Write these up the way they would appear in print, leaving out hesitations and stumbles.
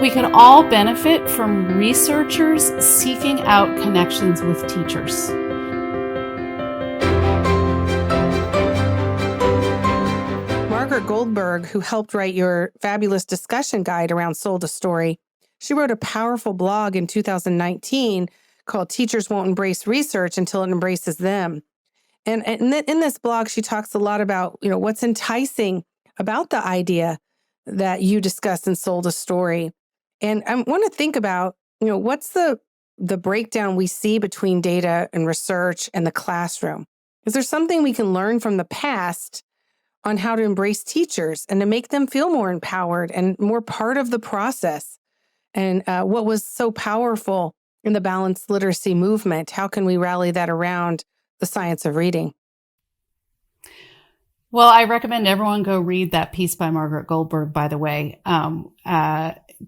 We could all benefit from researchers seeking out connections with teachers. Margaret Goldberg, who helped write your fabulous discussion guide around Sold a Story, she wrote a powerful blog in 2019 called Teachers Won't Embrace Research Until It Embraces Them. And in this blog, she talks a lot about, what's enticing about the idea that you discussed in Sold a Story. And I want to think about, what's the breakdown we see between data and research and the classroom? Is there something we can learn from the past on how to embrace teachers and to make them feel more empowered and more part of the process? And what was so powerful in the balanced literacy movement? How can we rally that around the science of reading? Well, I recommend everyone go read that piece by Margaret Goldberg, by the way.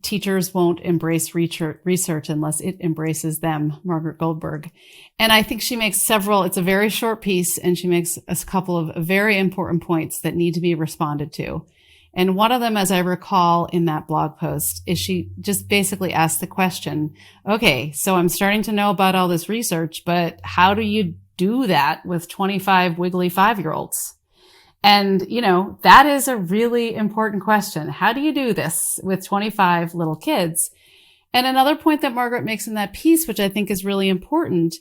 Teachers won't embrace research unless it embraces them, Margaret Goldberg. And I think she makes it's a very short piece, and she makes a couple of very important points that need to be responded to. And one of them, as I recall in that blog post, is she just basically asked the question, okay, so I'm starting to know about all this research, but how do you do that with 25 wiggly 5-year-olds? And, that is a really important question. How do you do this with 25 little kids? And another point that Margaret makes in that piece, which I think is really important,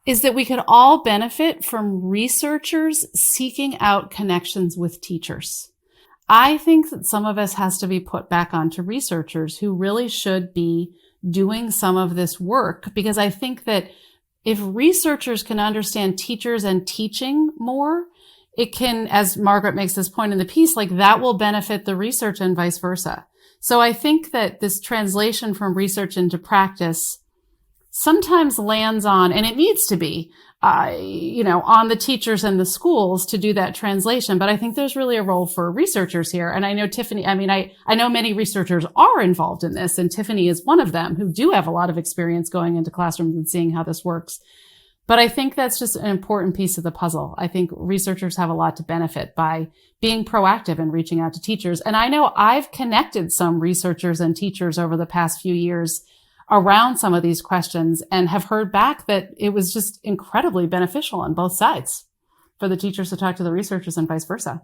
is that we could all benefit from researchers seeking out connections with teachers. I think that some of us has to be put back onto researchers who really should be doing some of this work, because I think that if researchers can understand teachers and teaching more, it can, as Margaret makes this point in the piece, that will benefit the research and vice versa. So I think that this translation from research into practice sometimes lands on, and it needs to be, on the teachers and the schools to do that translation. But I think there's really a role for researchers here. And I know Tiffany, I know many researchers are involved in this, and Tiffany is one of them who do have a lot of experience going into classrooms and seeing how this works. But I think that's just an important piece of the puzzle. I think researchers have a lot to benefit by being proactive and reaching out to teachers. And I know I've connected some researchers and teachers over the past few years around some of these questions and have heard back that it was just incredibly beneficial on both sides for the teachers to talk to the researchers and vice versa.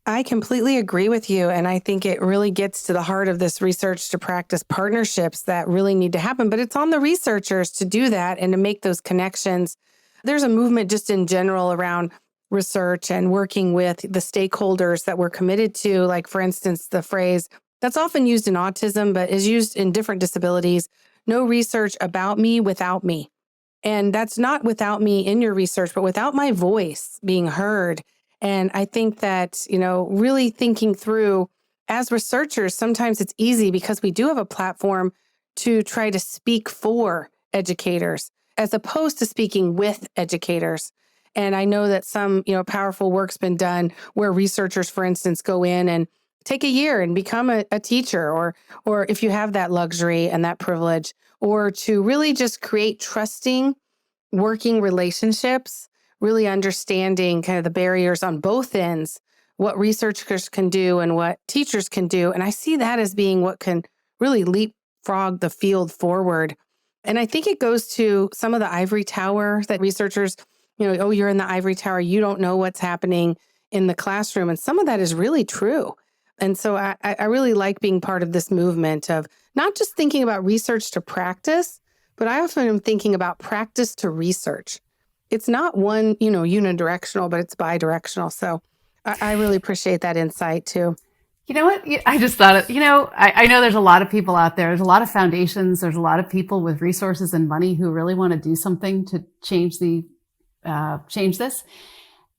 I completely agree with you. And I think it really gets to the heart of this research to practice partnerships that really need to happen. But it's on the researchers to do that and to make those connections. There's a movement just in general around research and working with the stakeholders that we're committed to. Like, for instance, the phrase that's often used in autism, but is used in different disabilities: no research about me without me. And that's not without me in your research, but without my voice being heard. And I think that, really thinking through, as researchers, sometimes it's easy because we do have a platform to try to speak for educators as opposed to speaking with educators. And I know that some, powerful work's been done where researchers, for instance, go in and take a year and become a teacher, or if you have that luxury and that privilege, or to really just create trusting working relationships, really understanding kind of the barriers on both ends, what researchers can do and what teachers can do. And I see that as being what can really leapfrog the field forward. And I think it goes to some of the ivory tower that researchers, oh, you're in the ivory tower, you don't know what's happening in the classroom. And some of that is really true. And so I really like being part of this movement of not just thinking about research to practice, but I often am thinking about practice to research. It's not one, unidirectional, but it's bidirectional. So I really appreciate that insight too. You know what? I just thought, I know there's a lot of people out there. There's a lot of foundations. There's a lot of people with resources and money who really want to do something to change this.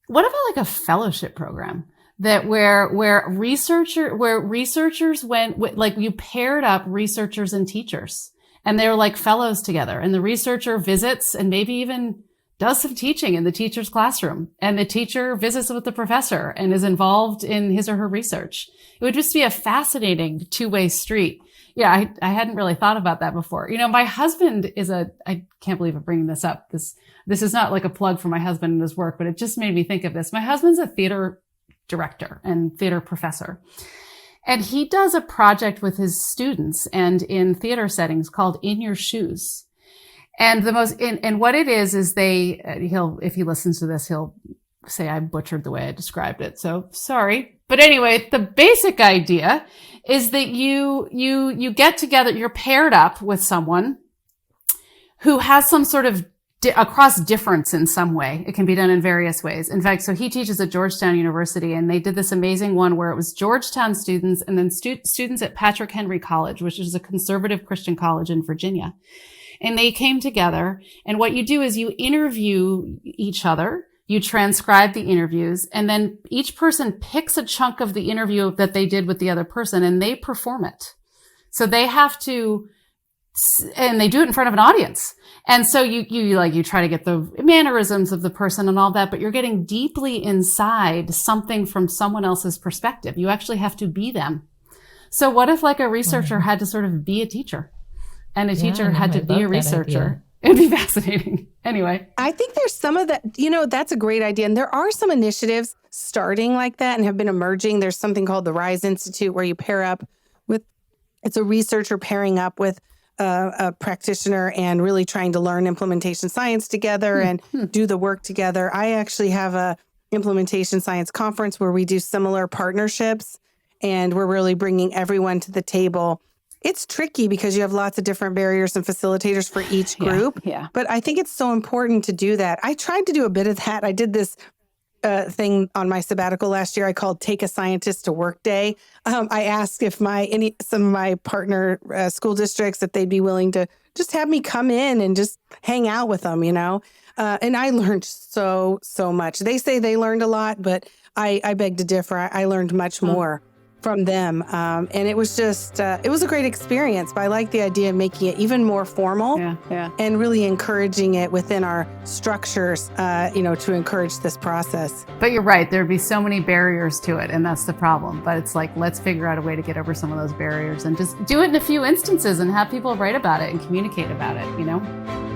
What about a fellowship program that where researchers went, you paired up researchers and teachers, and they're like fellows together, and the researcher visits and maybe even does some teaching in the teacher's classroom, and the teacher visits with the professor and is involved in his or her research. It would just be a fascinating two-way street. Yeah, I hadn't really thought about that before. My husband I can't believe I'm bringing this up. This is not like a plug for my husband and his work, but it just made me think of this. My husband's a theater director and theater professor. And he does a project with his students and in theater settings called In Your Shoes. And what it is if he listens to this, he'll say I butchered the way I described it. So sorry. But anyway, the basic idea is that you get together, you're paired up with someone who has some sort of across difference in some way. It can be done in various ways. In fact, so he teaches at Georgetown University, and they did this amazing one where it was Georgetown students and then students at Patrick Henry College, which is a conservative Christian college in Virginia. And they came together, and what you do is you interview each other, you transcribe the interviews, and then each person picks a chunk of the interview that they did with the other person, and they perform it. So they have to, and they do it in front of an audience. And so you try to get the mannerisms of the person and all that, but you're getting deeply inside something from someone else's perspective. You actually have to be them. So what if like a researcher had to sort of be a teacher and a teacher had to be a researcher? It'd be fascinating. Anyway. I think there's some of that, that's a great idea. And there are some initiatives starting like that and have been emerging. There's something called the RISE Institute where you pair up with, it's a researcher pairing up with a practitioner and really trying to learn implementation science together and do the work together. I actually have a implementation science conference where we do similar partnerships and we're really bringing everyone to the table. It's tricky because you have lots of different barriers and facilitators for each group. Yeah. But I think it's so important to do that. I tried to do a bit of that. I did this thing on my sabbatical last year I called Take a Scientist to Work Day. I asked if some of my partner school districts, if they'd be willing to just have me come in and just hang out with them, and I learned so much. They say they learned a lot, but I beg to differ. I learned much more from them. And it was just, it was a great experience, but I like the idea of making it even more formal and really encouraging it within our structures, to encourage this process. But you're right. There'd be so many barriers to it, and that's the problem. But it's like, let's figure out a way to get over some of those barriers and just do it in a few instances and have people write about it and communicate about it,